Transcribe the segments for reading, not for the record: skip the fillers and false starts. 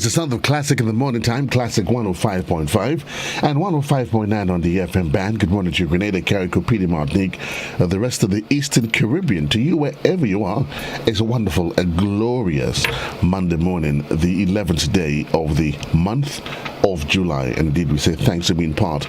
It's the sound of Classic in the morning time, Classic 105.5 and 105.9 on the FM band. Good morning to you, Grenada, Carrico, Petite Martinique, the rest of the Eastern Caribbean. To you, wherever you are, it's a wonderful, a glorious Monday morning, the 11th day of the month of July. And indeed, we say thanks for being part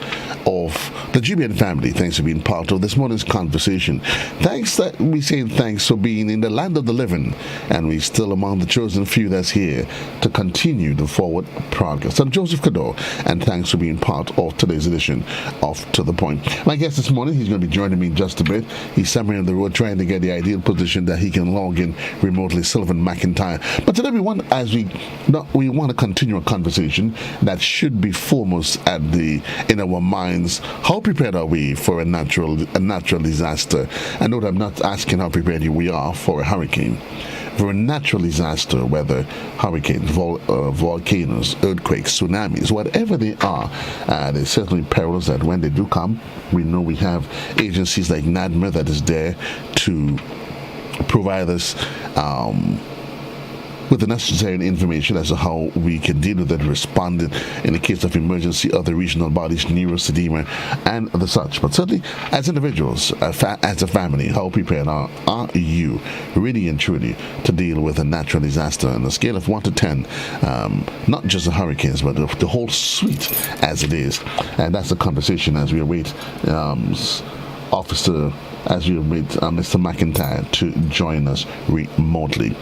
of the GBN family. Thanks for being part of this morning's conversation. Thanks for being in the land of the living, and we still among the chosen few that's here to continue the forward progress. I'm Joseph Cadore, and thanks for being part of today's edition of To The Point. My guest this morning, he's going to be joining me in just a bit. He's somewhere on the road trying to get the ideal position that he can log in remotely, Sylvan McIntyre. But today we want to continue a conversation that should be foremost in our minds. How prepared are we for a natural disaster? I know that I'm not asking how prepared we are for a hurricane. For a natural disaster, whether hurricanes, volcanoes, earthquakes, tsunamis, whatever they are, there's certainly perils that when they do come, we know we have agencies like NADMA that is there to provide us with the necessary information as to how we can deal with it, respond in the case of emergency, other regional bodies, NERO, SEDEMA, and the such. But certainly, as individuals, as a family, how prepared are you, really and truly, to deal with a natural disaster on a scale of 1 to 10, not just the hurricanes, but the whole suite as it is. And that's the conversation as we await Mr. McIntyre to join us remotely.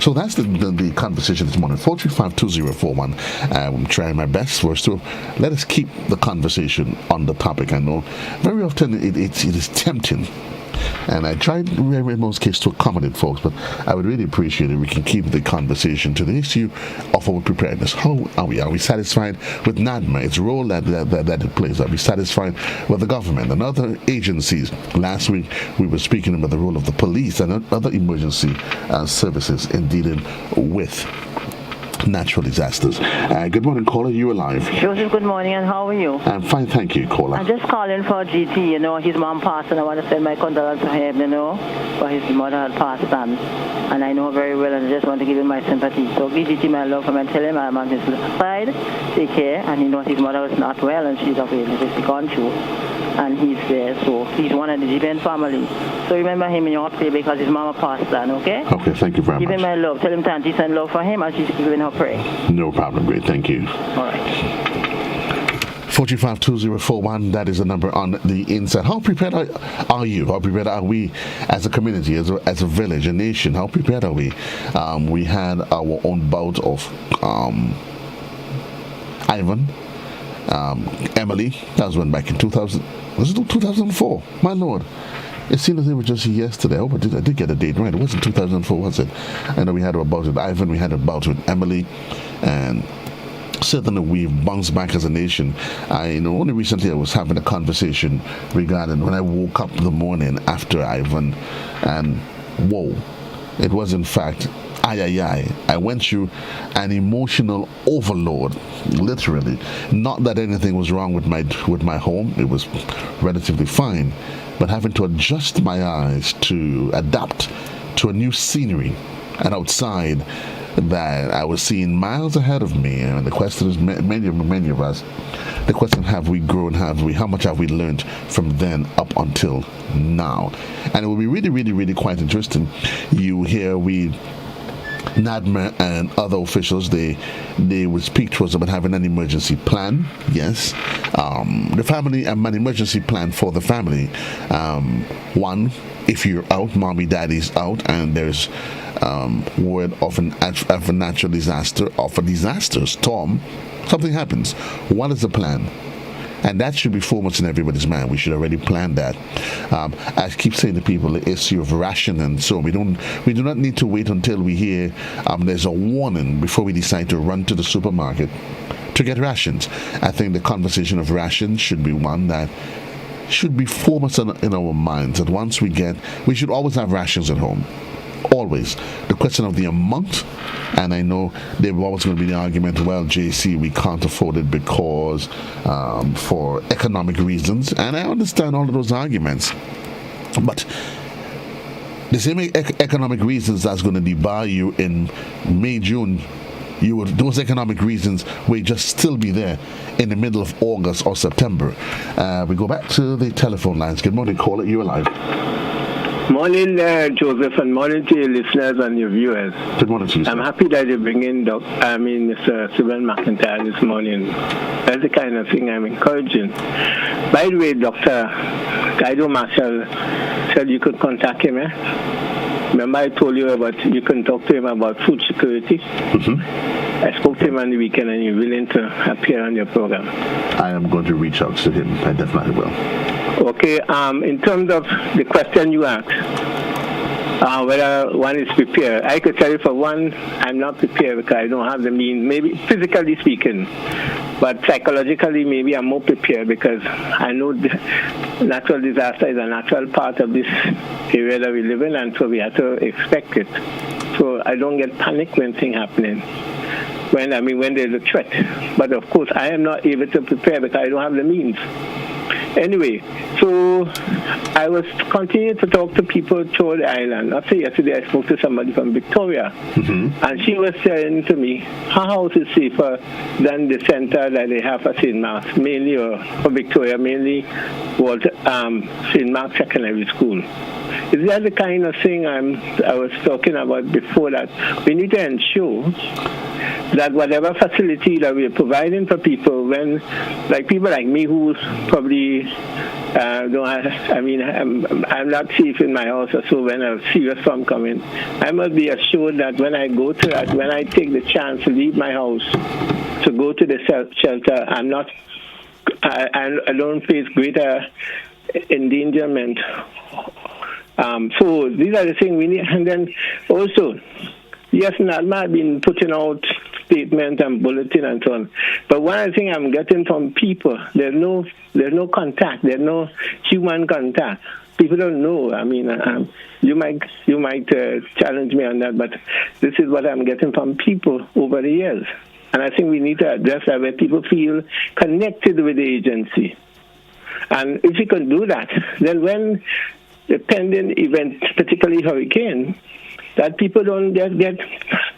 So that's the conversation this morning. 435-2041. I'm trying my best for us to let us keep the conversation on the topic. I know very often it is tempting, and I tried in most cases to accommodate folks, but I would really appreciate it if we can keep the conversation to the issue of our preparedness. How are we? Are we satisfied with NADMA, its role that it plays? Are we satisfied with the government and other agencies? Last week, we were speaking about the role of the police and other emergency services in dealing with natural disasters. Good morning, caller. You alive? Joseph, good morning, and how are you? I'm fine, thank you, caller. I'm just calling for GT, his mom passed, and I want to send my condolences to him, for his mother had passed on. And I know very well, and I just want to give him my sympathy. So give GT my love from him and tell him I'm on his side, take care, and he knows his mother was not well, and she's obviously gone through. And he's there, so he's one of the GBN family. So remember him in your update because his mama passed on, okay? Okay, thank you very much. Give him my love. Tell him to auntie send love for him, and she's giving her prayer. No problem, great, thank you. All right. 435-2041, that is the number on the inside. How prepared are you? How prepared are we as a community, as a village, a nation? How prepared are we? We had our own bout of Ivan, Emily. That was when back in 2000. Was it 2004? My Lord. It seemed as it was just yesterday. I hope I did get the date right. It wasn't 2004, was it? I know we had a bout with Ivan, we had a bout with Emily, and certainly we've bounced back as a nation. Only recently I was having a conversation regarding when I woke up in the morning after Ivan, and whoa, it was in fact I went through an emotional overload, literally. Not that anything was wrong with my home; it was relatively fine, but having to adjust my eyes to adapt to a new scenery and outside that I was seeing miles ahead of me. And the question is, many of us, the question: have we grown? How much have we learned from then up until now? And it will be really, really, really quite interesting. You hear NADMA and other officials, they would speak to us about having an emergency plan. Yes, the family, an emergency plan for the family. One, if you're out, mommy, daddy's out, and there's word of a natural disaster, of a disaster, storm, something happens. What is the plan? And that should be foremost in everybody's mind. We should already plan that. I keep saying to people, the issue of ration and so we do not need to wait until we hear there's a warning before we decide to run to the supermarket to get rations. I think the conversation of rations should be one that should be foremost in our minds. That once we should always have rations at home. Always. The question of the amount, and I know there's always going to be the argument, well, JC, we can't afford it because for economic reasons, and I understand all of those arguments, but the same economic reasons that's going to debar you in May, June those economic reasons will just still be there in the middle of August or September. We go back to the telephone lines. Good morning, caller. You're alive. Morning, Joseph, and morning to your listeners and your viewers. Good morning to you, sir. I'm happy that you bring in Mr. Sylvan McIntyre this morning. That's the kind of thing I'm encouraging. By the way, Dr. Guido Marshall said you could contact him. Remember I told you about you can talk to him about food security? Mm-hmm. I spoke to him on the weekend and he's willing to appear on your program. I am going to reach out to him. I definitely will. Okay, in terms of the question you asked, whether one is prepared, I could tell you for one, I'm not prepared because I don't have the means, maybe physically speaking, but psychologically maybe I'm more prepared because I know natural disaster is a natural part of this area that we live in, and so we have to expect it. So I don't get panic when things happening. When there's a threat. But of course I am not able to prepare because I don't have the means. Anyway, so I was continuing to talk to people throughout the island. After yesterday, I spoke to somebody from Victoria, and she was saying to me, her house is safer than the center that they have for St. Mark's, mainly, or for Victoria, mainly St. Mark's Secondary School. Is that the kind of thing I was talking about before, that we need to ensure that whatever facility that we're providing for people, when, like people like me who probably don't have, I'm not safe in my house or so when a serious storm coming, I must be assured that when I go to that, when I take the chance to leave my house to go to the shelter, I don't face greater endangerment. So these are the things we need. And then also, yes, NADMA have been putting out statements and bulletin and so on. But one of the things I'm getting from people, there's no contact, there's no human contact. People don't know. You might challenge me on that, but this is what I'm getting from people over the years. And I think we need to address that, where people feel connected with the agency. And if we can do that, then when the pending event, particularly hurricane, that people don't just get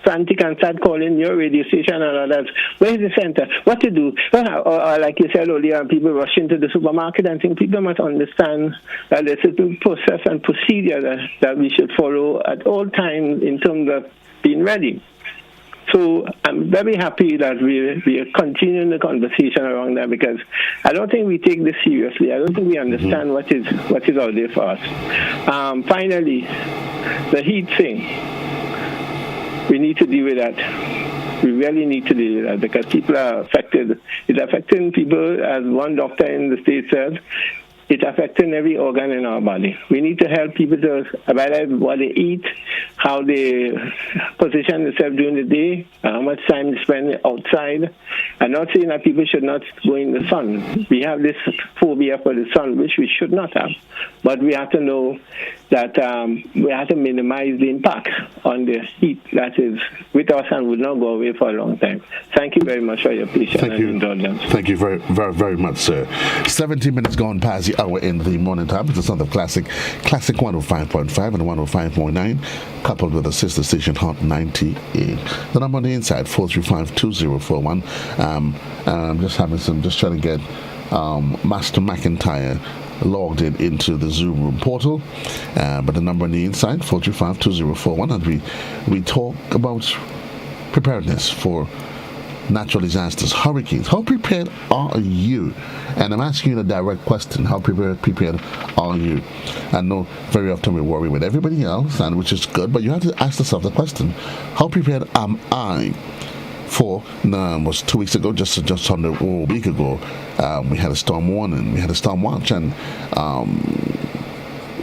frantic and start calling your radio station and all that. Where's the center? What to do? Or like you said earlier, people rush into the supermarket and think people must understand that there's a certain process and procedure that we should follow at all times in terms of being ready. So I'm very happy that we are continuing the conversation around that, because I don't think we take this seriously. I don't think we understand what is out there for us. Finally, the heat thing. We need to deal with that. We really need to deal with that because people are affected. It's affecting people, as one doctor in the States said. It's affecting every organ in our body. We need to help people to evaluate what they eat, how they position themselves during the day, how much time they spend outside. I'm not saying that people should not go in the sun. We have this phobia for the sun, which we should not have. But we have to know that we have to minimize the impact on the heat that is with us and will not go away for a long time. Thank you very much for your patience and indulgence. Thank you very, very, very much, sir. 17 minutes gone past the hour in the morning time. It's the sound of Classic 105.5 and 105.9, coupled with the sister station Hot 98. The number on the inside, 435-2041. I'm just trying to get Master McIntyre logged into the Zoom room portal, but the number on the inside, 435-2041, and we talk about preparedness for natural disasters, hurricanes. How prepared are you? And I'm asking you a direct question. How prepared are you? I know very often we worry with everybody else, and which is good, but you have to ask yourself the question, how prepared am I? Was 2 weeks ago, just under a week ago, we had a storm warning, we had a storm watch, and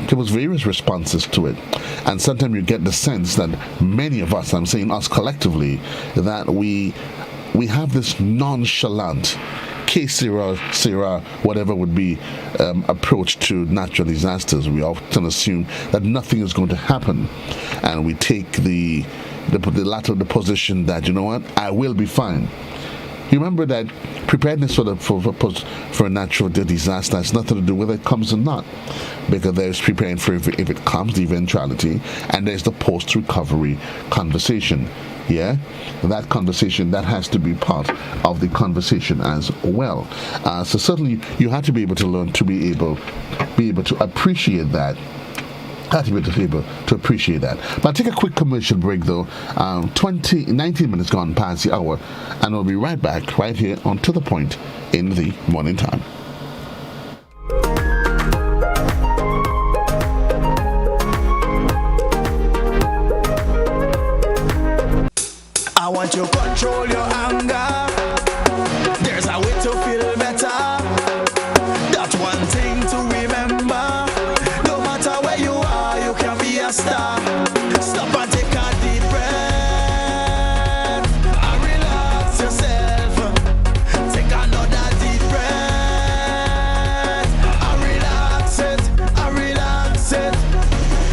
there was various responses to it. And sometimes you get the sense that many of us, I'm saying us collectively, that we have this nonchalant Sierra, whatever would be approach to natural disasters. We often assume that nothing is going to happen, and we take the latter of the position that, you know what, I will be fine. You remember that preparedness for a natural disaster has nothing to do with it comes or not, because there's preparing for if it comes, the eventuality, and there's the post-recovery conversation. yeah, that conversation, that has to be part of the conversation as well. So certainly you have to be able to learn to be able to appreciate that. Have to be able to appreciate that. But I'll take a quick commercial break though. 19 minutes gone past the hour, and we'll be right back right here on To The Point in the morning time. I want you to control your anger. There's a way to feel better. That's one thing to remember. No matter where you are, you can be a star. Stop and take a deep breath and relax yourself. Take another deep breath and relax it, and relax it.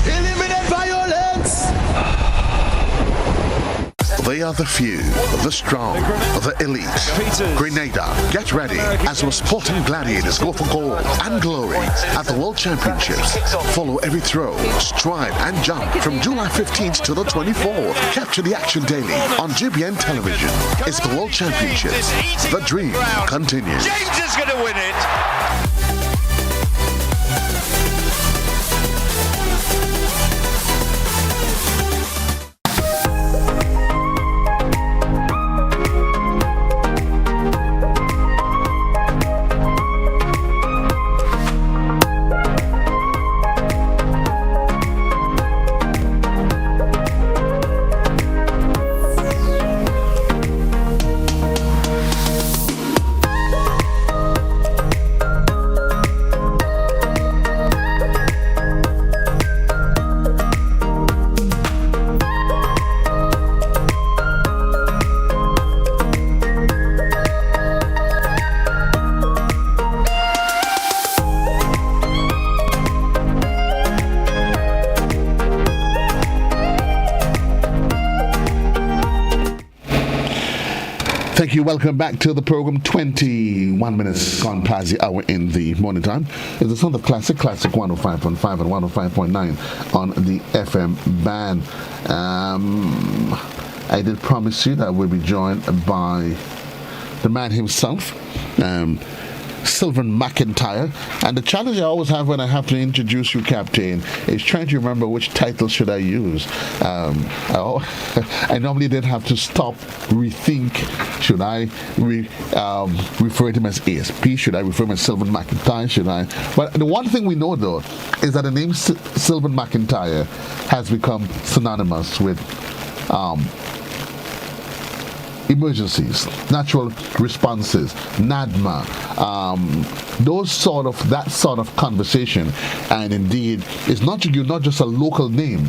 Eliminate violence. They are the few, the strong, the elite. Grenada, get ready as our sporting gladiators go for gold and glory at the World Championships. Follow every throw, stride and jump from July 15th to the 24th. Capture the action daily on GBN television. It's the World Championships. The dream continues. James is going to win it. Thank you. Welcome back to the program. 21 minutes gone past the hour in the morning time. It's the sound of Classic 105.5 and 105.9 on the FM band. I did promise you that we'll be joined by the man himself, Sylvan McIntyre. And the challenge I always have when I have to introduce you, Captain, is trying to remember which title should I use. I normally did have to stop, rethink. Should I refer to him as ASP? Should I refer to him as Sylvan McIntyre? Should I? But the one thing we know, though, is that the name Sylvan McIntyre has become synonymous with emergencies, natural responses, NADMA, that sort of conversation. And indeed, you're not just a local name,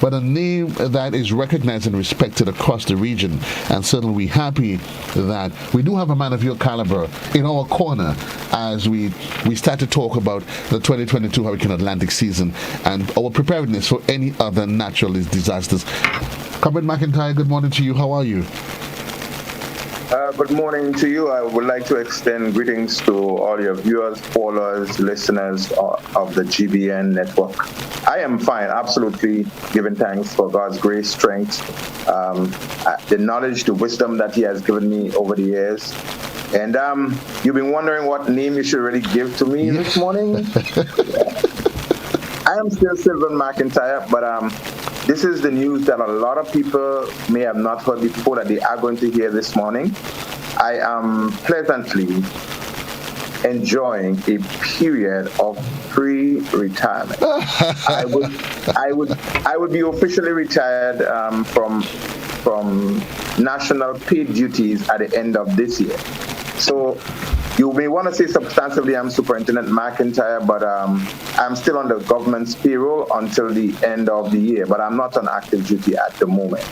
but a name that is recognized and respected across the region. And certainly we're happy that we do have a man of your caliber in our corner as we start to talk about the 2022 Hurricane Atlantic season and our preparedness for any other natural disasters. Comrade McIntyre, good morning to you. How are you? Good morning to you. I would like to extend greetings to all your viewers, followers, listeners of the GBN network. I am fine, absolutely giving thanks for God's grace, strength, the knowledge, the wisdom that He has given me over the years. And you've been wondering what name you should really give to me this morning. I am still Sylvan McIntyre, but this is the news that a lot of people may have not heard before that they are going to hear this morning. I am pleasantly enjoying a period of pre-retirement. I would be officially retired from national paid duties at the end of this year. So you may want to say substantively I'm Superintendent McIntyre, but I'm still on the government's payroll until the end of the year, but I'm not on active duty at the moment.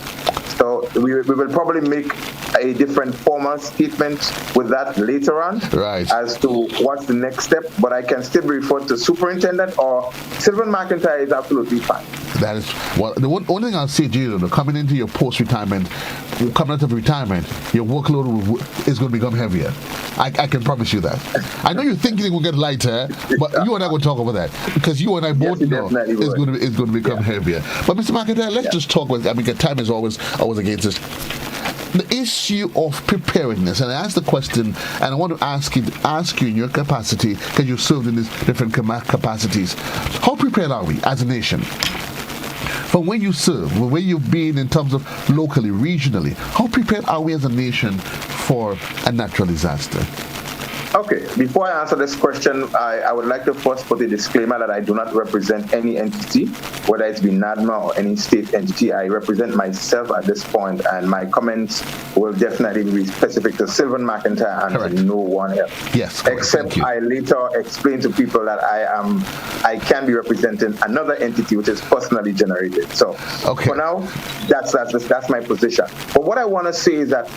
So we will probably make a different formal statement with that later on, right, as to what's the next step, but I can still be referred to Superintendent or Sylvan McIntyre is absolutely fine. That is, well, the only thing I'll say to you, coming into your post-retirement, coming out of retirement, your workload is going to become heavier. I can promise you that. I know you're thinking it will get lighter, but you and I will talk about that because you and I both know it's going to become heavier. But Mr. McIntyre, let's just talk about. I mean, time is always against us. The issue of preparedness, and I asked the question, and I want to ask you in your capacity, because you served in these different capacities. How prepared are we as a nation? From where you serve, where you've been in terms of locally, regionally, how prepared are we as a nation for a natural disaster? Okay, before I answer this question, I would like to first put a disclaimer that I do not represent any entity, whether it's been NADMA or any state entity. I represent myself at this point, and my comments will definitely be specific to Sylvan McIntyre and to no one else. Yes, correct. Except I later explain to people that I can be representing another entity which is personally generated. So for now, that's my position. But what I want to say is that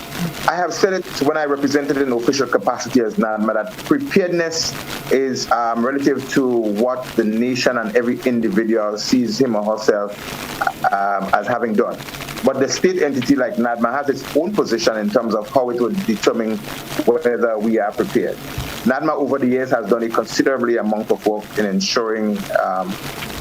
I have said it when I represented in official capacity as NADMA, that preparedness is relative to what the nation and every individual sees him or herself as having done. But the state entity like NADMA has its own position in terms of how it would determine whether we are prepared. NADMA over the years has done a considerably amount of work in ensuring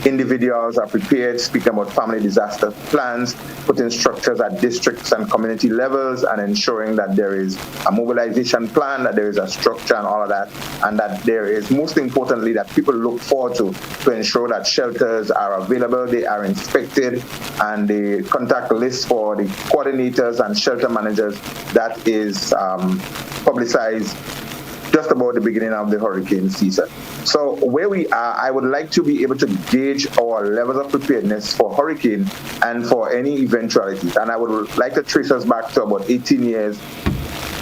individuals are prepared, speaking about family disaster plans, putting structures at districts and community levels, and ensuring that there is a mobilization plan, that there is a structure and all of that, and that there is, most importantly, that people look forward to ensure that shelters are available, they are inspected, and the contact list for the coordinators and shelter managers that is publicized just about the beginning of the hurricane season. So where we are, I would like to be able to gauge our levels of preparedness for hurricane and for any eventualities. And I would like to trace us back to about 18 years,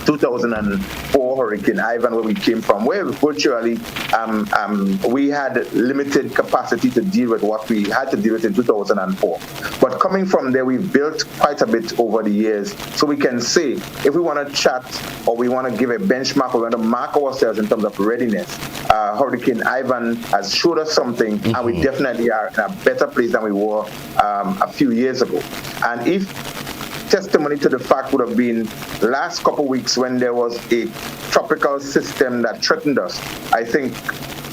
2004 Hurricane Ivan, where we came from, where virtually we had limited capacity to deal with what we had to deal with in 2004. But coming from there, we've built quite a bit over the years. So we can say, if we want to chat or we want to give a benchmark, we want to mark ourselves in terms of readiness. Hurricane Ivan has showed us something, and we definitely are in a better place than we were a few years ago. And if testimony to the fact would have been last couple of weeks when there was a tropical system that threatened us, I think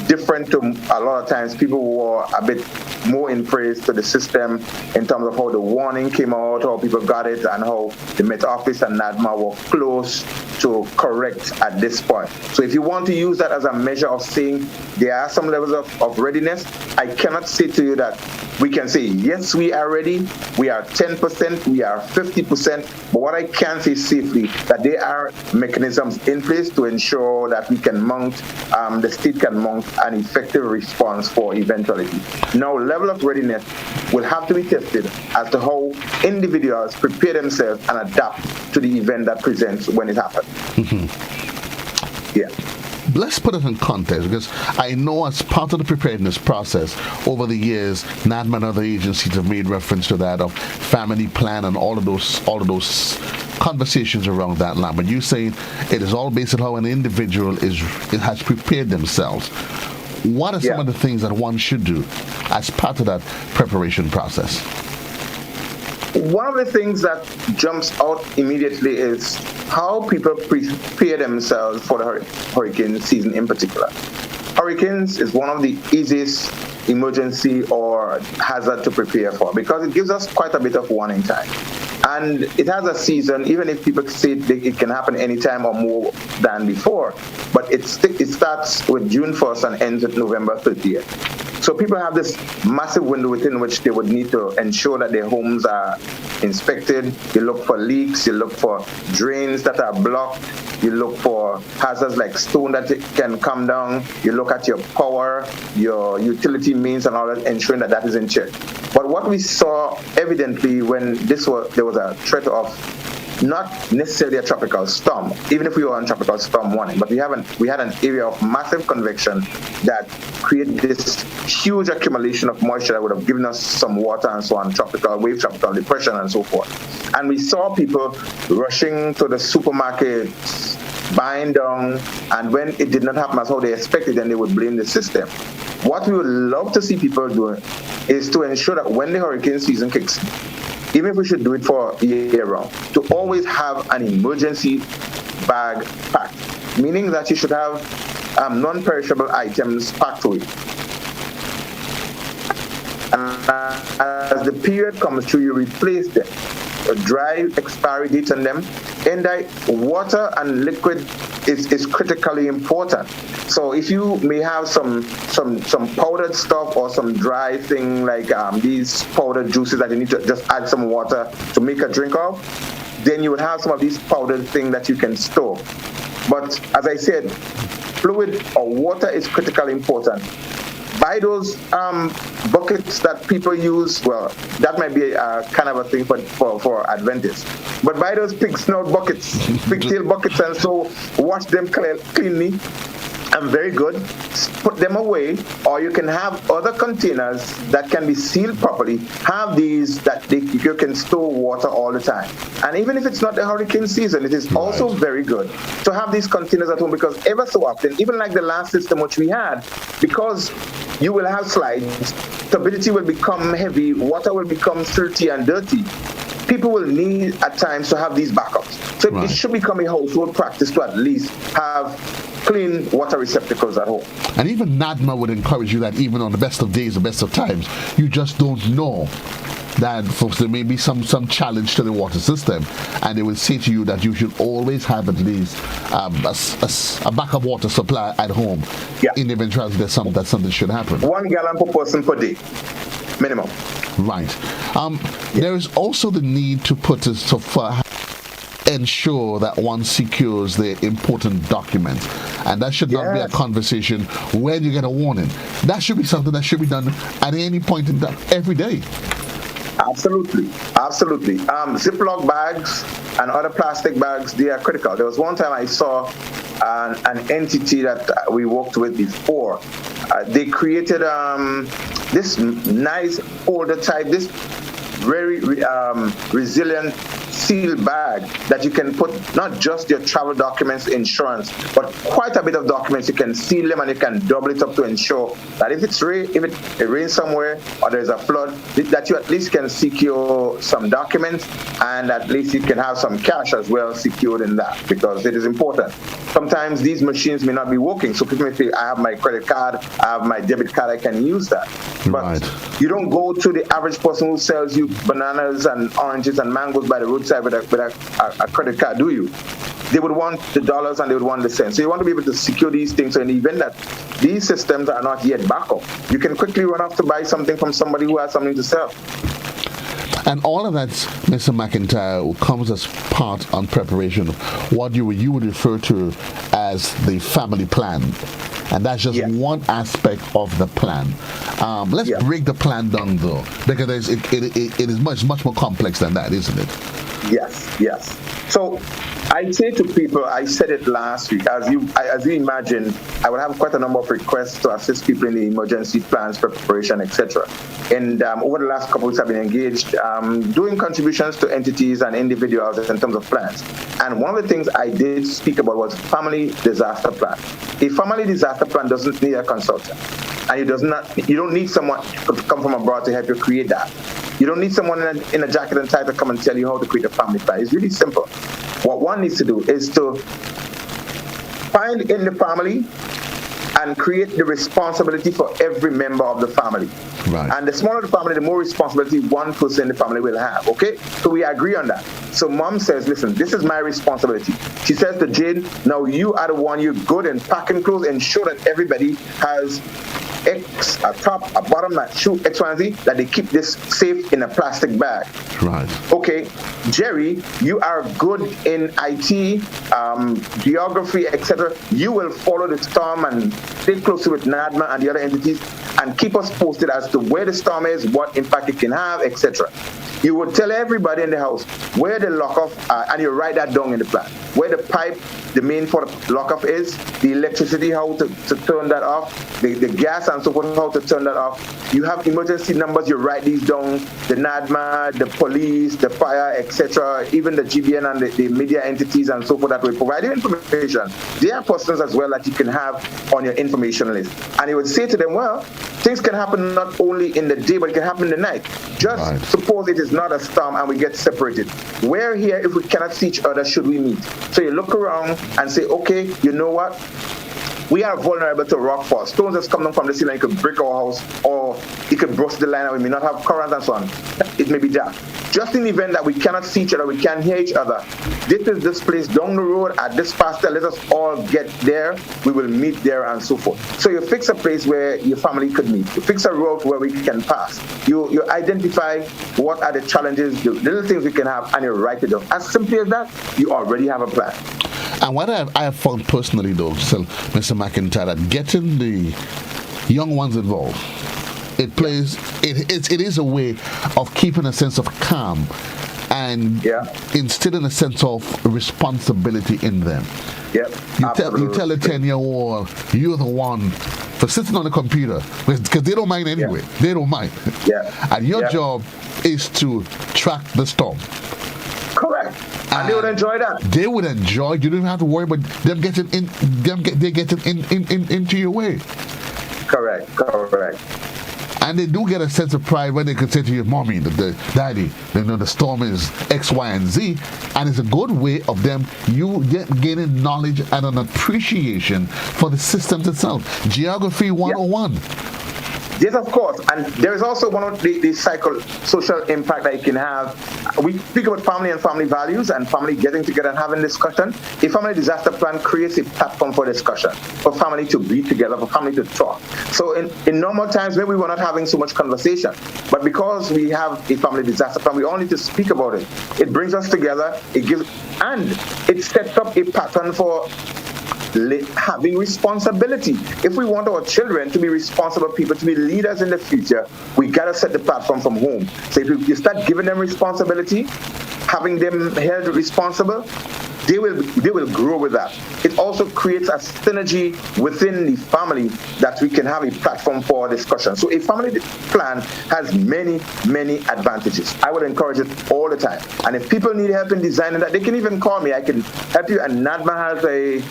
different to a lot of times people were a bit more in praise to the system in terms of how the warning came out, how people got it, and how the Met Office and NADMA were close to correct at this point. So if you want to use that as a measure of saying there are some levels of readiness, I cannot say to you that we can say, yes, we are ready, we are 10%, we are 50%, but what I can say safely, that there are mechanisms in place to ensure that we can mount, the state can mount an effective response for eventuality. Now, level of readiness will have to be tested as to how individuals prepare themselves and adapt to the event that presents when it happens. Yeah. Let's put it in context, because I know as part of the preparedness process over the years, NADMA and other agencies have made reference to that of family plan and all of those conversations around that line. But you're saying it is all based on how an individual has prepared themselves. What are some of the things that one should do as part of that preparation process? One of the things that jumps out immediately is how people prepare themselves for the hurricane season in particular. Hurricanes is one of the easiest emergency or hazard to prepare for because it gives us quite a bit of warning time. And it has a season, even if people say it can happen anytime or more than before, but it starts with June 1st and ends with November 30th. So people have this massive window within which they would need to ensure that their homes are inspected. You look for leaks, you look for drains that are blocked, you look for hazards like stone that can come down, you look at your power, your utility mains and all that, ensuring that is in check. But what we saw evidently when there was a threat of not necessarily a tropical storm, even if we were on tropical storm warning, but we had an area of massive convection that created this huge accumulation of moisture that would have given us some water and so on, tropical depression and so forth. And we saw people rushing to the supermarkets, buying down, and when it did not happen as how they expected, then they would blame the system. What we would love to see people do is to ensure that when the hurricane season kicks in, even if we should do it for year round, to always have an emergency bag packed. meaning that you should have non-perishable items packed away. And as the period comes through, you replace them. Dry expiry dates on them. And water and liquid is critically important. So if you may have some powdered stuff or some dry thing like these powdered juices that you need to just add some water to make a drink of, then you would have some of these powdered things that you can store. But as I said, fluid or water is critically important. Buy those buckets that people use. Well, that might be kind of a thing for Adventists. But buy those pig snout buckets, pigtail buckets, and so wash them cleanly and very good. Put them away, or you can have other containers that can be sealed properly. Have these that you can store water all the time. And even if it's not the hurricane season, it is also very good to have these containers at home, because ever so often, even like the last system which we had, because you will have slides, turbidity will become heavy, water will become silty and dirty. People will need at times to have these backups. So it should become a household practice to at least have clean water receptacles at home. And even NADMA would encourage you that even on the best of days, the best of times, you just don't know that, folks, there may be some challenge to the water system, and they will say to you that you should always have at least a backup water supply at home in the eventuality that something should happen. 1 gallon per person per day, minimum. Right. There is also the need to ensure that one secures the important documents, and that should not be a conversation when you get a warning. That should be something that should be done at any point in time, every day. Absolutely. Ziploc bags and other plastic bags, they are critical. There was one time I saw an entity that we worked with before. They created this nice folder type, this very resilient seal bag that you can put not just your travel documents, insurance, but quite a bit of documents. You can seal them and you can double it up to ensure that if it rains somewhere or there's a flood, that you at least can secure some documents, and at least you can have some cash as well secured in that, because it is important. Sometimes these machines may not be working, so people may say, I have my credit card, I have my debit card, I can use that. But you don't go to the average person who sells you bananas and oranges and mangoes by the roadside with a credit card, do you? They would want the dollars and they would want the cents. So you want to be able to secure these things, so in the event that these systems are not yet backup, you can quickly run off to buy something from somebody who has something to sell. And all of that, Mr. McIntyre, comes as part on preparation of what you would refer to as the family plan. And that's just one aspect of the plan. Let's break the plan down, though, because it is much more complex than that, isn't it? Yes. So I say to people, I said it last week, as you imagine, I would have quite a number of requests to assist people in the emergency plans preparation, etc. And over the last couple of weeks, I've been engaged doing contributions to entities and individuals in terms of plans. And one of the things I did speak about was family disaster plan. A family disaster plan doesn't need a consultant, and you don't need someone to come from abroad to help you create that. You don't need someone in a jacket and tie to come and tell you how to create a family plan. It's really simple. What one needs to do is to find in the family and create the responsibility for every member of the family. Right. And the smaller the family, the more responsibility one person in the family will have, okay? So we agree on that. So mom says, listen, this is my responsibility. She says to Jane, now you are the one, you're good in packing clothes, ensure that everybody has X, a top, a bottom, a shoe, X, Y, and Z, that they keep this safe in a plastic bag. Right. Okay, Jerry, you are good in IT, geography, etc. You will follow the storm and stay closely with NADMA and the other entities and keep us posted as to where the storm is, what impact it can have, etc. You would tell everybody in the house where the lock-off, and you write that down in the plan, where the pipe, the main for the lock-off is, the electricity, how to turn that off, the gas and so forth, how to turn that off. You have emergency numbers, you write these down, the NADMA, the police, the fire, etc., even the GBN and the media entities and so forth that will provide you information. They are persons as well that you can have on your information list. And you would say to them, well, Things can happen not only in the day, but it can happen in the night. Just suppose it is not a storm and we get separated. Where here, if we cannot see each other, should we meet? So you look around and say, okay, you know what? We are vulnerable to rockfall. Stones that's coming from the ceiling, it could break our house, or it could burst the line, and we may not have current and so on. It may be dark. Just in the event that we cannot see each other, we can't hear each other. This is this place down the road at this pasture. Let us all get there. We will meet there and so forth. So you fix a place where your family could meet. You fix a route where we can pass. You identify what are the challenges, the little things we can have, and you write it down. As simply as that, you already have a plan. And what I have found personally, though, Mr. McIntyre, that getting the young ones involved, it is a way of keeping a sense of calm and instilling a sense of responsibility in them. Yep. You tell a 10-year-old, you're the one for sitting on the computer, because they don't mind anyway. Yeah. They don't mind. Yeah. And your job is to track the storm. Correct. And they would enjoy that. They would enjoy. You don't even have to worry about them getting into your way. Correct. And they do get a sense of pride when they can say to your mommy, the daddy, the storm is X, Y, and Z. And it's a good way of them, gaining knowledge and an appreciation for the systems itself. Geography 101. Yes, of course. And there is also one of the social impact that it can have. We speak about family and family values and family getting together and having discussion. A family disaster plan creates a platform for discussion, for family to be together, for family to talk. So in normal times, maybe we're not having so much conversation. But because we have a family disaster plan, we all need to speak about it. It brings us together. It sets up a pattern for having responsibility. If we want our children to be responsible people, to be leaders in the future, we got to set the platform from home. So if you start giving them responsibility, having them held responsible, they will grow with that. It also creates a synergy within the family that we can have a platform for discussion. So a family plan has many, many advantages. I would encourage it all the time. And if people need help in designing that, they can even call me. I can help you. And NADMA has a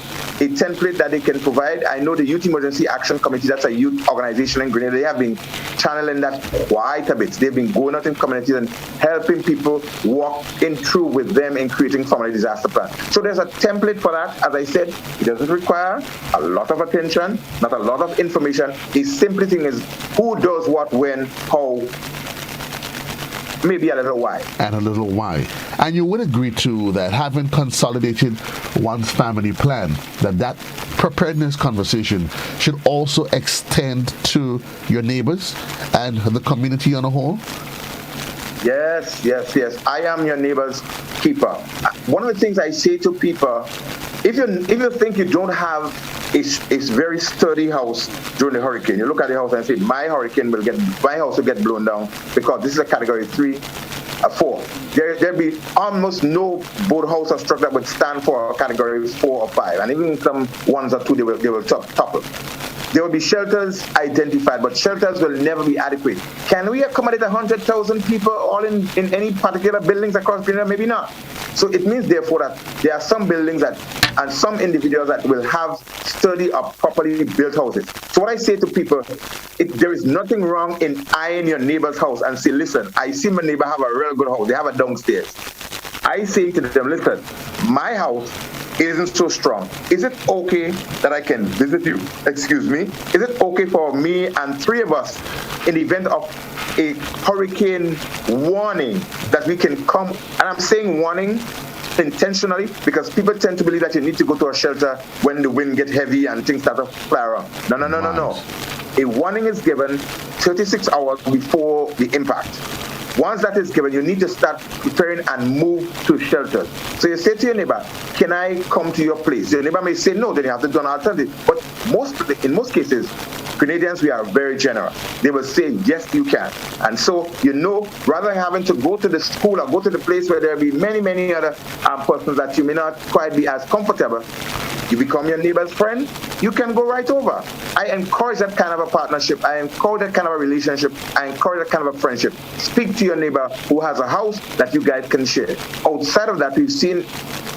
template that they can provide. I know the Youth Emergency Action Committee, that's a youth organization in Grenada, they have been channeling that quite a bit. They've been going out in communities and helping people walk in through with them in creating family disaster plans. So there's a template for that. As I said, it doesn't require a lot of attention, not a lot of information. The simple thing is who does what, when, how, maybe a little why. And a little why. And you would agree too that having consolidated one's family plan, that preparedness conversation should also extend to your neighbors and the community on a whole? Yes. I am your neighbor's keeper. One of the things I say to people, if you think you don't have a very sturdy house during the hurricane, you look at the house and say, my house will get blown down because this is a category 3, a 4. There'll be almost no boat house or structure that would stand for category 4 or 5, and even some 1s or 2 they will topple. There will be shelters identified, but shelters will never be adequate. Can we accommodate 100,000 people all in any particular buildings across Grenada? Maybe not. So it means, therefore, that there are some buildings and some individuals that will have sturdy or properly built houses. So what I say to people, there is nothing wrong in eyeing your neighbor's house and say, listen, I see my neighbor have a real good house. They have a downstairs. I say to them, listen, my house isn't so strong. Is it okay that I can visit you? Excuse me. Is it okay for me and 3 of us in the event of a hurricane warning that we can come? And I'm saying warning intentionally because people tend to believe that you need to go to a shelter when the wind gets heavy and things start to fly around. No. A warning is given 36 hours before the impact. Once that is given, you need to start preparing and move to shelters. So you say to your neighbor, can I come to your place? Your neighbor may say no, then you have to do an alternative. But in most cases, Grenadians, we are very generous. They will say, yes, you can. And so, rather than having to go to the school or go to the place where there will be many, many other persons that you may not quite be as comfortable, you become your neighbor's friend, you can go right over. I encourage that kind of a partnership. I encourage that kind of a relationship. I encourage that kind of a friendship. Speak to your neighbor who has a house that you guys can share. Outside of that, we've seen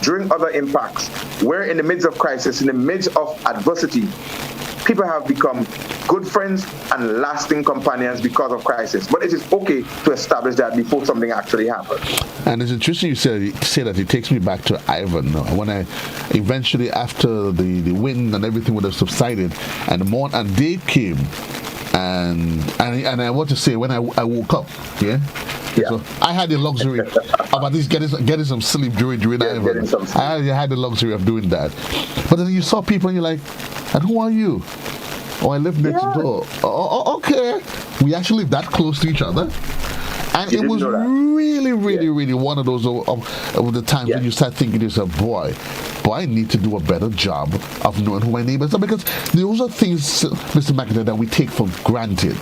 during other impacts, where in the midst of crisis, in the midst of adversity, people have become good friends and lasting companions because of crisis. But it is okay to establish that before something actually happens. And it's interesting you say that. It takes me back to Ivan. When I eventually, after the wind and everything would have subsided, and day came, and I want to say when I woke up, yeah. So I had the luxury of at least getting some sleep during Ivan. I had the luxury of doing that. But then you saw people and you're like, and who are you? Oh, I live next door. Oh, okay. We actually live that close to each other. And it was really one of those of the times when you start thinking to yourself, boy, I need to do a better job of knowing who my neighbors are, because those are things, Mr. McIntyre, that we take for granted.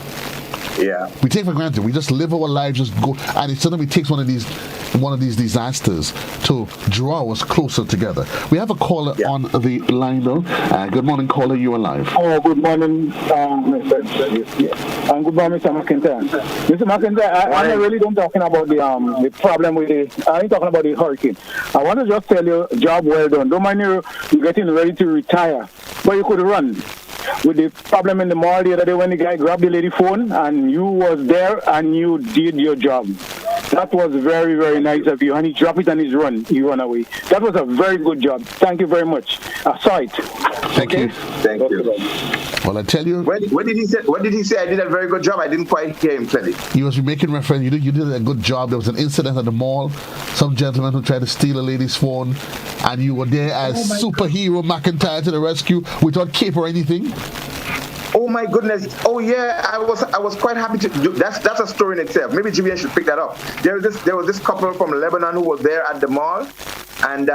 Yeah. We take for granted. We just live our lives, just go, and it suddenly takes one of these disasters to draw us closer together. We have a caller on the line though. Good morning, caller. You are live. Oh, good morning, Mr. And good morning, Mr. McIntyre. Mr. McIntyre, I'm really not talking about the problem with I ain't talking about the hurricane. I want to just tell you, job well done. Don't mind you getting ready to retire, but you could run. With the problem in the mall the other day when the guy grabbed the lady phone and you was there and you did your job. That was very, very nice of you. And he dropped it and he run away. That was a very good job. Thank you very much. I saw it. Thank you. Thank you. Well, I tell you. What did he say? What did he say? I did a very good job. I didn't quite hear him clearly. He was making reference. You did a good job. There was an incident at the mall. Some gentleman who tried to steal a lady's phone, and you were there as superhero McIntyre to the rescue without cape or anything. Oh my goodness! Oh yeah, I was quite happy to do. That's a story in itself. Maybe GBN should pick that up. There was this couple from Lebanon who was there at the mall, and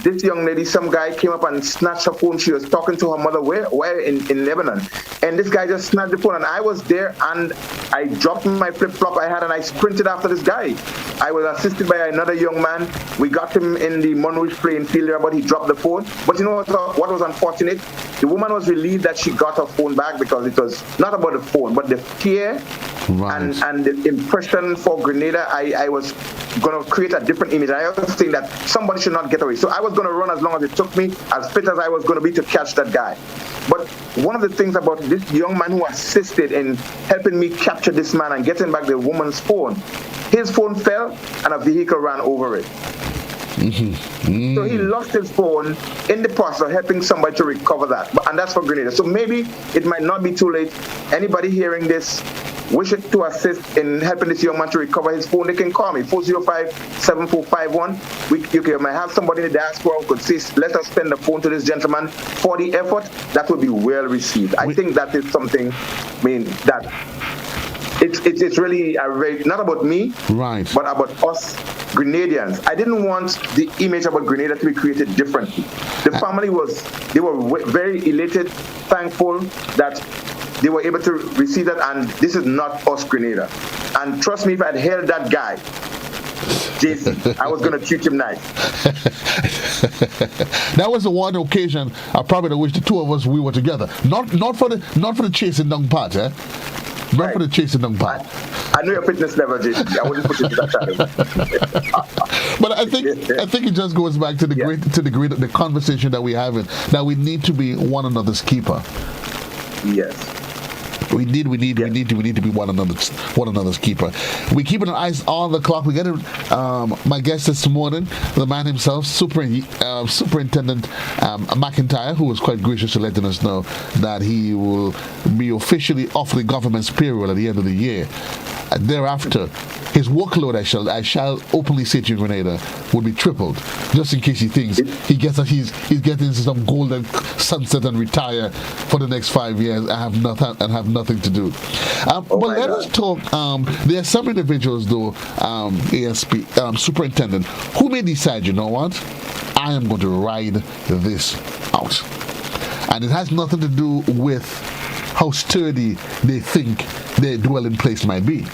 this young lady, some guy came up and snatched her phone. She was talking to her mother where in Lebanon, and this guy just snatched the phone. And I was there, and I dropped my flip flop I had, and I sprinted after this guy. I was assisted by another young man. We got him in the Monroe playing field there, but he dropped the phone. But you know what was unfortunate? The woman was relieved that she got her phone back, because it was not about the phone, but the fear and the impression for Grenada. I was going to create a different image. I was saying that somebody should not get away. So I was going to run as long as it took me, as fit as I was going to be to catch that guy. But one of the things about this young man who assisted in helping me capture this man and getting back the woman's phone, his phone fell and a vehicle ran over it. So he lost his phone in the process of helping somebody to recover that. And that's for Grenada. So maybe it might not be too late. Anybody hearing this, wishing to assist in helping this young man to recover his phone, they can call me, 405-7451. You might have somebody in the diaspora who could say, let us send the phone to this gentleman for the effort. That would be well received. I think that is something, that it's really not about me, right, but about us Grenadians. I didn't want the image about Grenada to be created differently. The family were very elated, thankful that they were able to receive that, and this is not us Grenada. And trust me, if I'd held that guy, JC, I was going to treat him nice. That was the one occasion I probably wish the two of us we were together. Not for the chasing down part, eh? Not for the chasing down part. I know your fitness level, JC. I wouldn't put it to that challenge. But I think it just goes back to the conversation that we're having, that we need to be one another's keeper. Yes. We need to be one another's keeper. We keep an eye on the clock. We get my guest this morning, the man himself, Superintendent McIntyre, who was quite gracious to letting us know that he will be officially off the government's payroll at the end of the year. Thereafter, his workload, I shall openly say to you, Grenada, would be tripled, just in case he thinks he's getting some golden sunset and retire for the next 5 years and have nothing to do. But let us talk. There are some individuals, though, ASP Superintendent, who may decide, you know what, I am going to ride this out, and it has nothing to do with how sturdy they think their dwelling place might be.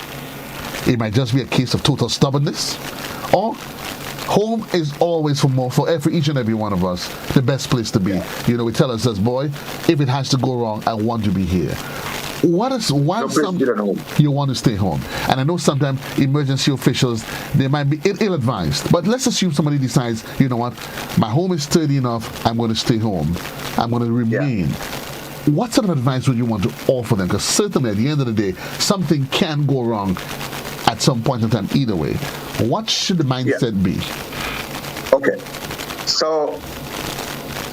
It might just be a case of total stubbornness, or home is always for each and every one of us the best place to be. We tell ourselves, boy, if it has to go wrong, I want to be here. why you want to stay home? And I know sometimes emergency officials, they might be ill-advised, but let's assume somebody decides, you know what, my home is sturdy enough, I'm going to stay home, I'm going to remain. What sort of advice would you want to offer them? Because certainly at the end of the day, something can go wrong at some point in time either way. What should the mindset be? Okay, so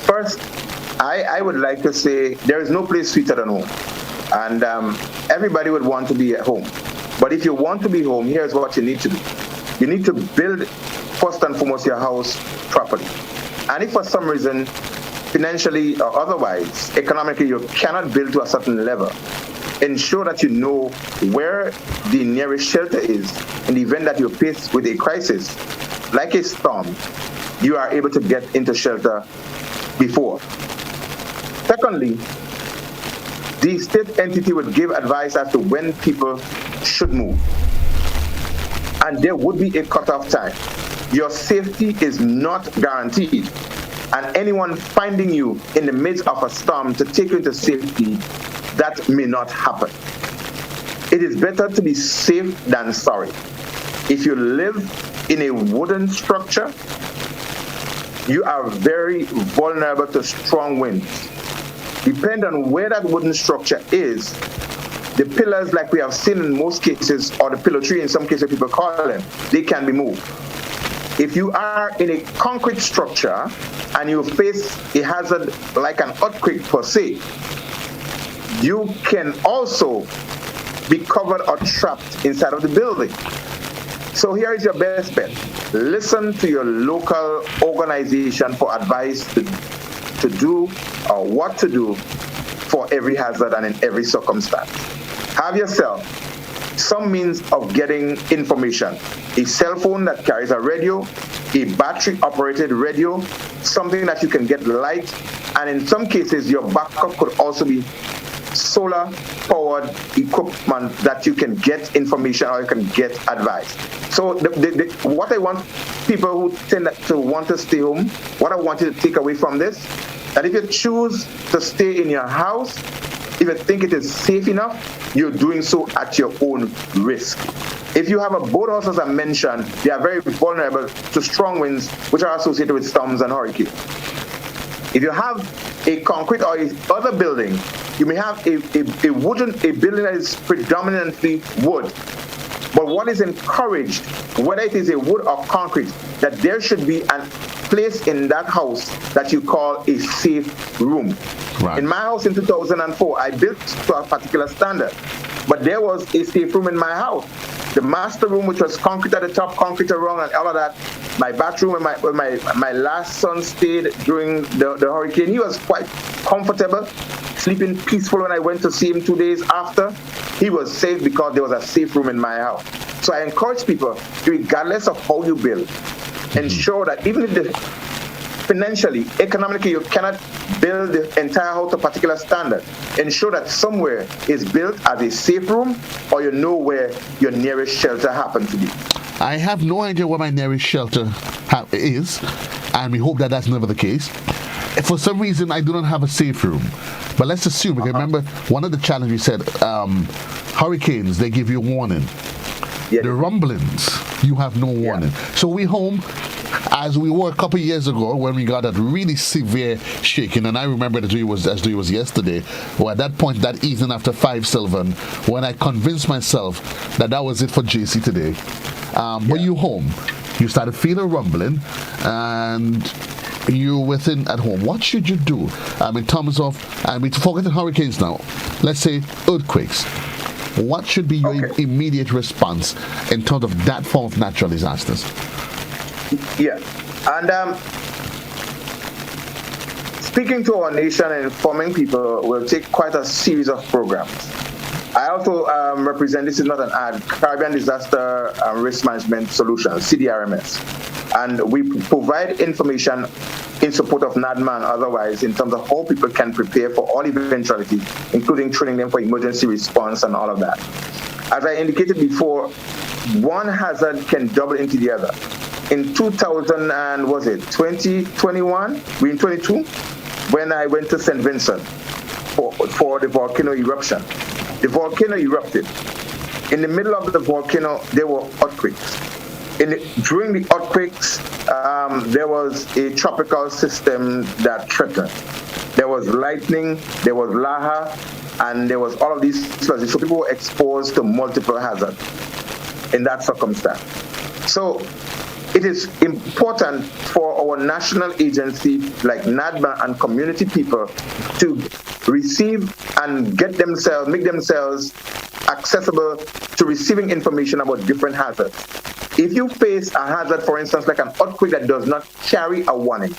first, I would like to say there is no place sweeter than home. And everybody would want to be at home. But if you want to be home, here's what you need to do. You need to build, first and foremost, your house properly. And if for some reason, financially or otherwise, economically, you cannot build to a certain level, ensure that you know where the nearest shelter is in the event that you're faced with a crisis, like a storm, you are able to get into shelter before. Secondly, the state entity would give advice as to when people should move. And there would be a cutoff time. Your safety is not guaranteed. And anyone finding you in the midst of a storm to take you into safety, that may not happen. It is better to be safe than sorry. If you live in a wooden structure, you are very vulnerable to strong winds. Depending on where that wooden structure is, the pillars, like we have seen in most cases, or the pillar tree in some cases people call them, they can be moved. If you are in a concrete structure and you face a hazard like an earthquake per se, you can also be covered or trapped inside of the building. So here is your best bet. Listen to your local organization for advice to do or what to do for every hazard and in every circumstance. Have yourself some means of getting information. A cell phone that carries a radio, a battery-operated radio, something that you can get light, and in some cases, your backup could also be solar-powered equipment that you can get information or you can get advice. So what I want people who tend to want to stay home, what I want you to take away from this, that if you choose to stay in your house, if you think it is safe enough, you're doing so at your own risk. If you have a boathouse, as I mentioned, they are very vulnerable to strong winds, which are associated with storms and hurricanes. If you have a concrete or other building, you may have a building that is predominantly wood. But what is encouraged, whether it is a wood or concrete, that there should be a place in that house that you call a safe room. Right. In my house in 2004, I built to a particular standard, but there was a safe room in my house. The master room, which was concrete at the top, concrete around, and all of that. My bathroom, where my last son stayed during the hurricane, he was quite comfortable, sleeping peaceful when I went to see him 2 days after. He was safe because there was a safe room in my house. So I encourage people, regardless of how you build, ensure that even if financially, economically, you cannot build the entire house to a particular standard, ensure that somewhere is built as a safe room, or you know where your nearest shelter happens to be. I have no idea where my nearest shelter is, and we hope that that's never the case. For some reason, I do not have a safe room. But let's assume, because remember, one of the challenges we said, hurricanes, they give you warning. Yeah. The rumblings, you have no warning. Yeah. So we home, as we were a couple of years ago when we got that really severe shaking, and I remember that it was yesterday, or at that point, that evening after 5 Sylvan, when I convinced myself that was it for JC today. But you home, you started feeling rumbling, and you within at home. What should you do in terms of, forgetting hurricanes now, let's say earthquakes. What should be your immediate response in terms of that form of natural disasters? Yeah, and speaking to our nation and informing people will take quite a series of programs. I also represent, this is not an ad, Caribbean Disaster Risk Management Solutions, CDRMS. And we provide information in support of NADMA and otherwise in terms of how people can prepare for all eventualities, including training them for emergency response and all of that. As I indicated before, one hazard can double into the other. In 2021, we're in 22, when I went to St. Vincent for the volcano eruption. the volcano erupted. In the middle of the volcano, there were earthquakes. During the earthquakes, there was a tropical system that threatened. There was lightning, there was lava, and there was all of these flooding. So people were exposed to multiple hazards in that circumstance. So it is important for our national agency like NADMA and community people to receive and make themselves accessible to receiving information about different hazards. If you face a hazard, for instance, like an earthquake that does not carry a warning,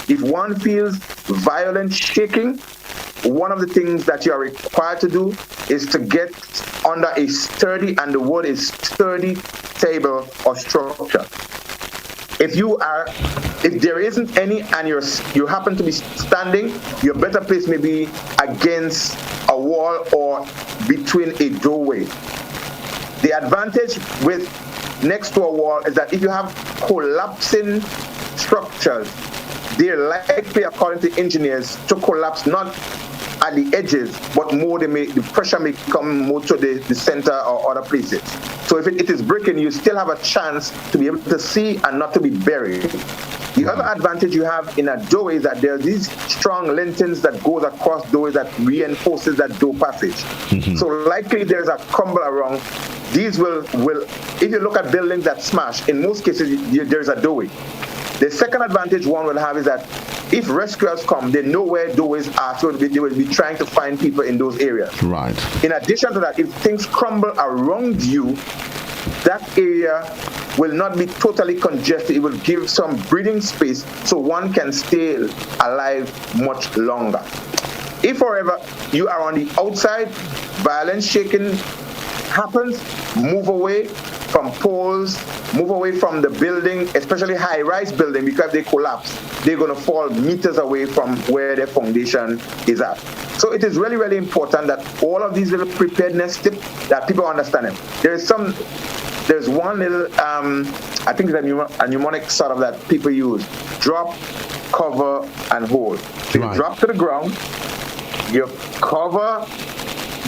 if one feels violent shaking, one of the things that you are required to do is to get under a sturdy, and the word is sturdy, table or structure. If there isn't any and you happen to be standing, your better place may be against a wall or between a doorway. The advantage with next to a wall is that if you have collapsing structures, they're likely, according to engineers, to collapse not at the edges, but more the pressure may come more to the center or other places. So if it is breaking, you still have a chance to be able to see and not to be buried. The other advantage you have in a doorway is that there are these strong lintels that goes across doorways that reinforces that door passage. Mm-hmm. So likely there's a crumble around. These will if you look at buildings that smash, in most cases there's a doorway. The second advantage one will have is that if rescuers come, they know where doorways are, so they will be trying to find people in those areas. Right. In addition to that, if things crumble around you, that area will not be totally congested. It will give some breathing space so one can stay alive much longer. If, however, you are on the outside, violent shaking happens, move away from poles, move away from the building, especially high-rise building, because they collapse. They're going to fall meters away from where their foundation is at. So it is really, really important that all of these little preparedness tips that people understand it. There's one little, I think it's a mnemonic sort of that people use: drop, cover, and hold. So you drop to the ground, you cover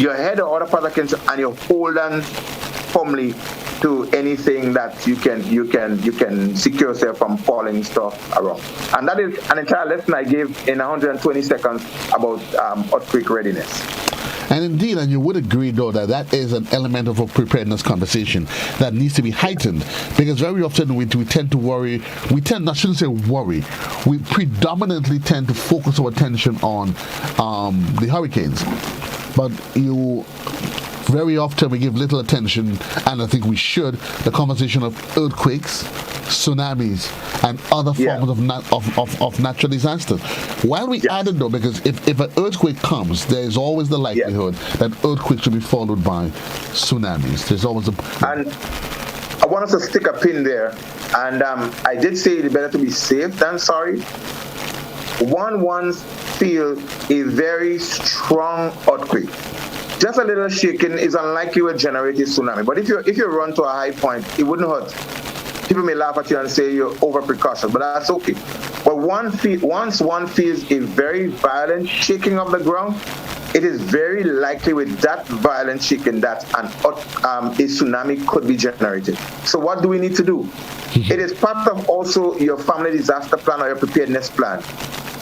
your head or other part and you hold on firmly to anything that you can secure yourself from falling stuff around. And that is an entire lesson I gave in 120 seconds about earthquake readiness. And indeed, and you would agree, though, that is an element of a preparedness conversation that needs to be heightened, because very often we tend to worry. I shouldn't say worry. We predominantly tend to focus our attention on the hurricanes, but very often we give little attention, and I think we should, the conversation of earthquakes, tsunamis, and other forms of natural disasters. While we added, though, because if an earthquake comes, there is always the likelihood that earthquakes will be followed by tsunamis. There's always and I want us to stick a pin there, and I did say it's better to be safe than sorry. One feel a very strong earthquake. Just a little shaking is unlikely to generate a tsunami. But if you run to a high point, it wouldn't hurt. People may laugh at you and say you're over precaution, but that's okay. But once one feels a very violent shaking of the ground, it is very likely with that violent shaking that a tsunami could be generated. So what do we need to do? It is part of also your family disaster plan or your preparedness plan.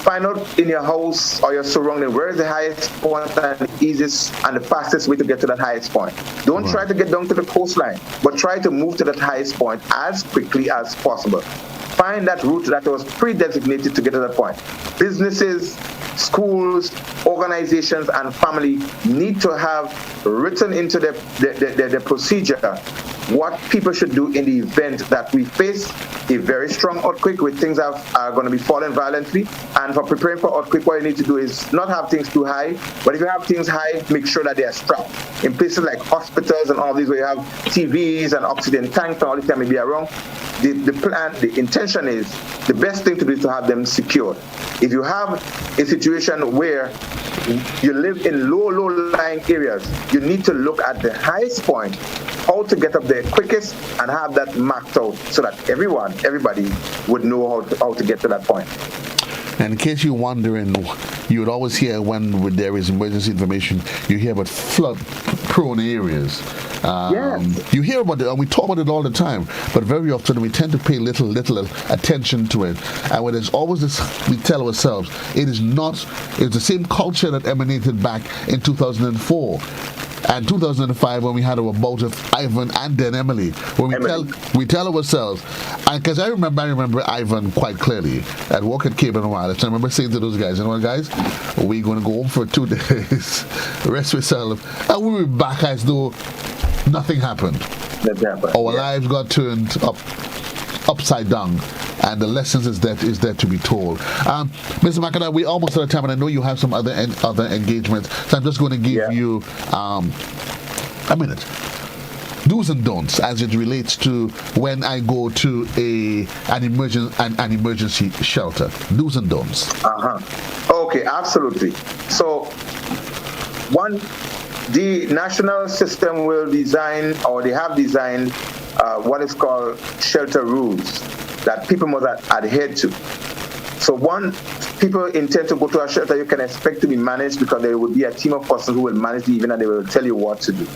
Find out in your house or your surrounding where is the highest point and the easiest and the fastest way to get to that highest point. Don't try to get down to the coastline, but try to move to that highest point as quickly as possible. Find that route that was pre-designated to get to that point. Businesses, schools, organizations, and family need to have written into the procedure what people should do in the event that we face a very strong earthquake where things are going to be falling violently. And for preparing for earthquake, what you need to do is not have things too high, but if you have things high, make sure that they are strapped. In places like hospitals and all these where you have TVs and oxygen tanks and all this can be around, the intention is, the best thing to do is to have them secured. If you have a situation where you live in low-lying areas, you need to look at the highest point, how to get up there quickest, and have that marked out so that everybody would know how to get to that point. And in case you're wondering, you would always hear when there is emergency information, you hear about flood-prone areas. Yes. You hear about it, and we talk about it all the time, but very often we tend to pay little attention to it. And when there's always this, we tell ourselves, it's the same culture that emanated back in 2004. And 2005, when we had our bout of Ivan and then Emily, when we tell ourselves, because I remember Ivan quite clearly at work at Cable and Wireless. I remember saying to those guys, you know what, guys, we're going to go home for 2 days, rest ourselves, and we'll be back as though nothing happened. Our lives got turned upside down, and the lessons is there to be told. Mr. McIntyre, we almost out of time, and I know you have some other engagements, so I'm just going to give you a minute. Do's and don'ts as it relates to when I go to an emergency shelter. Do's and don'ts. Okay, absolutely. So, one, the national system will design, or they have designed, what is called shelter rules that people must adhere to. So one, people intend to go to a shelter, you can expect to be managed because there will be a team of persons who will manage the event and they will tell you what to do.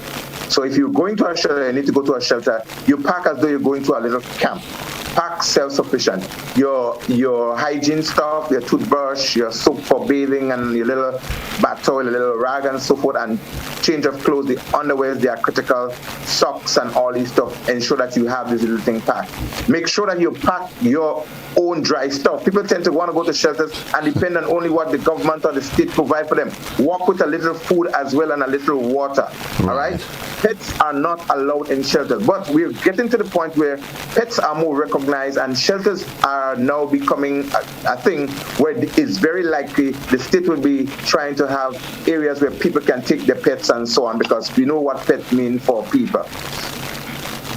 So if you're going to a shelter, you need to go to a shelter, you pack as though you're going to a little camp. Pack self-sufficient. Your hygiene stuff, your toothbrush, your soap for bathing, and your little bath towel, a little rag and so forth, and change of clothes, the underwears, they are critical, socks and all these stuff. Ensure that you have this little thing packed. Make sure that you pack your own dry stuff. People tend to want to go to shelters and depend on only what the government or the state provide for them. Walk with a little food as well and a little water. All right? Pets are not allowed in shelters, but we're getting to the point where pets are more recognized and shelters are now becoming a thing where it's very likely the state will be trying to have areas where people can take their pets and so on, because we know what pets mean for people.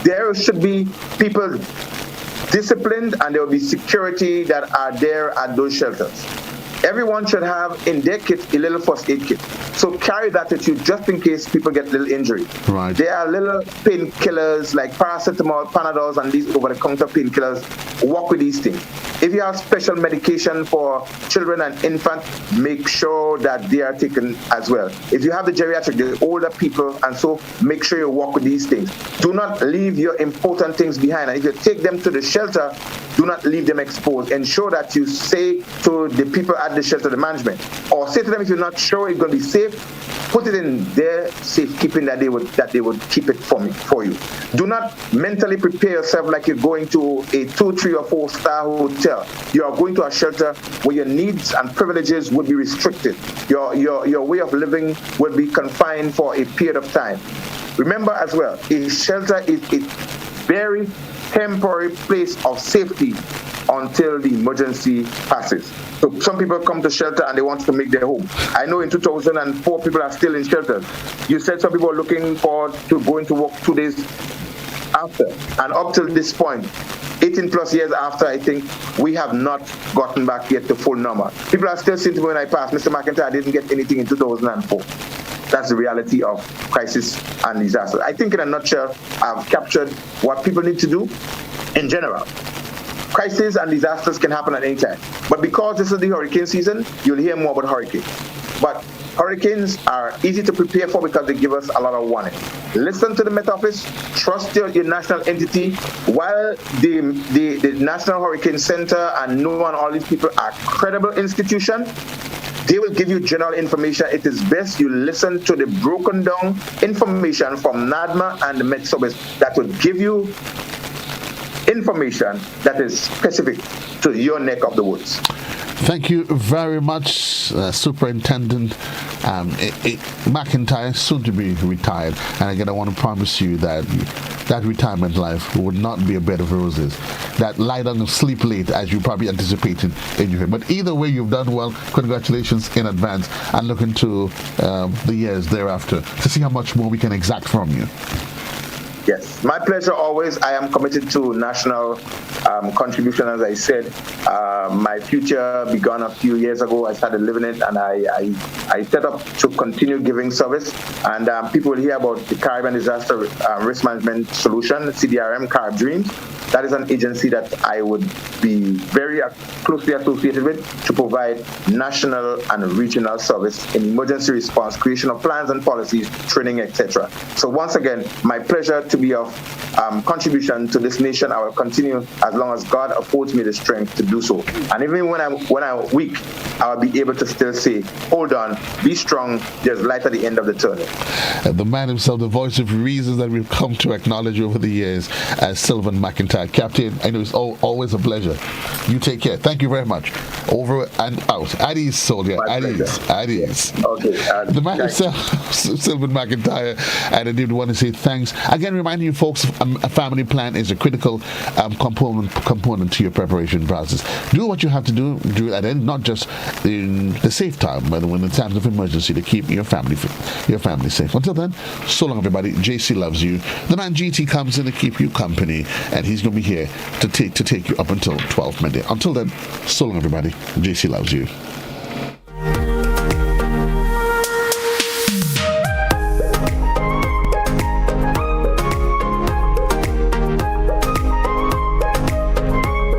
There should be people disciplined, and there will be security that are there at those shelters. Everyone should have in their kit a little first aid kit. So carry that with you just in case people get a little injury. Right. There are little painkillers like paracetamol, Panadols, and these over-the-counter painkillers. Walk with these things. If you have special medication for children and infants, make sure that they are taken as well. If you have the geriatric, the older people, and so make sure you walk with these things. Do not leave your important things behind. And if you take them to the shelter, do not leave them exposed. Ensure that you say to the people at the shelter, the management, or say to them if you're not sure it's going to be safe, put it in their safekeeping that they would keep it for you. Do not mentally prepare yourself like you're going to a 2, 3, or 4-star hotel. You are going to a shelter where your needs and privileges would be restricted. Your way of living will be confined for a period of time. Remember as well, a shelter is a very temporary place of safety until the emergency passes. So some people come to shelter and they want to make their home. I know in 2004 people are still in shelters. You said some people are looking forward to going to work 2 days after. And up till this point, 18 plus years after, I think, we have not gotten back yet to full normal. People are still saying to me when I pass, Mr. McIntyre, I didn't get anything in 2004. That's the reality of crisis and disaster. I think in a nutshell, I've captured what people need to do in general. Crises and disasters can happen at any time. But because this is the hurricane season, you'll hear more about hurricanes. But hurricanes are easy to prepare for because they give us a lot of warning. Listen to the Met Office, trust your national entity. While the National Hurricane Center and NOAA and all these people are credible institutions, they will give you general information. It is best you listen to the broken down information from NADMA and the Met Service that will give you information that is specific to your neck of the woods. Thank you very much, Superintendent McIntyre, soon to be retired. And again, I want to promise you that that retirement life would not be a bed of roses. That lie down and sleep late, as you probably anticipated in your head. But either way, you've done well. Congratulations in advance, and look into the years thereafter to see how much more we can exact from you. Yes, my pleasure always. I am committed to national contribution, as I said. My future began a few years ago. I started living it, and I set up to continue giving service. And people will hear about the Caribbean Disaster Risk Management Solution, CDRM, Carib Dreams. that is an agency that I would be very closely associated with to provide national and regional service in emergency response, creation of plans and policies, training, etc. So once again, my pleasure to be of contribution to this nation. I will continue as long as God affords me the strength to do so. And even when I'm weak, I will be able to still say, hold on, be strong, there's light at the end of the tunnel. The man himself, the voice of reasons that we've come to acknowledge over the years as Sylvan McIntyre. Captain, I know it's always a pleasure. You take care. Thank you very much. Over and out. At ease, soldier. At ease. Okay. The man himself, Sylvan McIntyre, and I did want to say thanks. Again, reminding you folks, a family plan is a critical component to your preparation process. Do what you have to do it at end, not just in the safe time, but when in times of emergency, to keep your family safe. Until then, so long, everybody. JC loves you. The man GT comes in to keep you company, and he's going to be here to take you up until 12 midday. Until then, so long, everybody. JC loves you.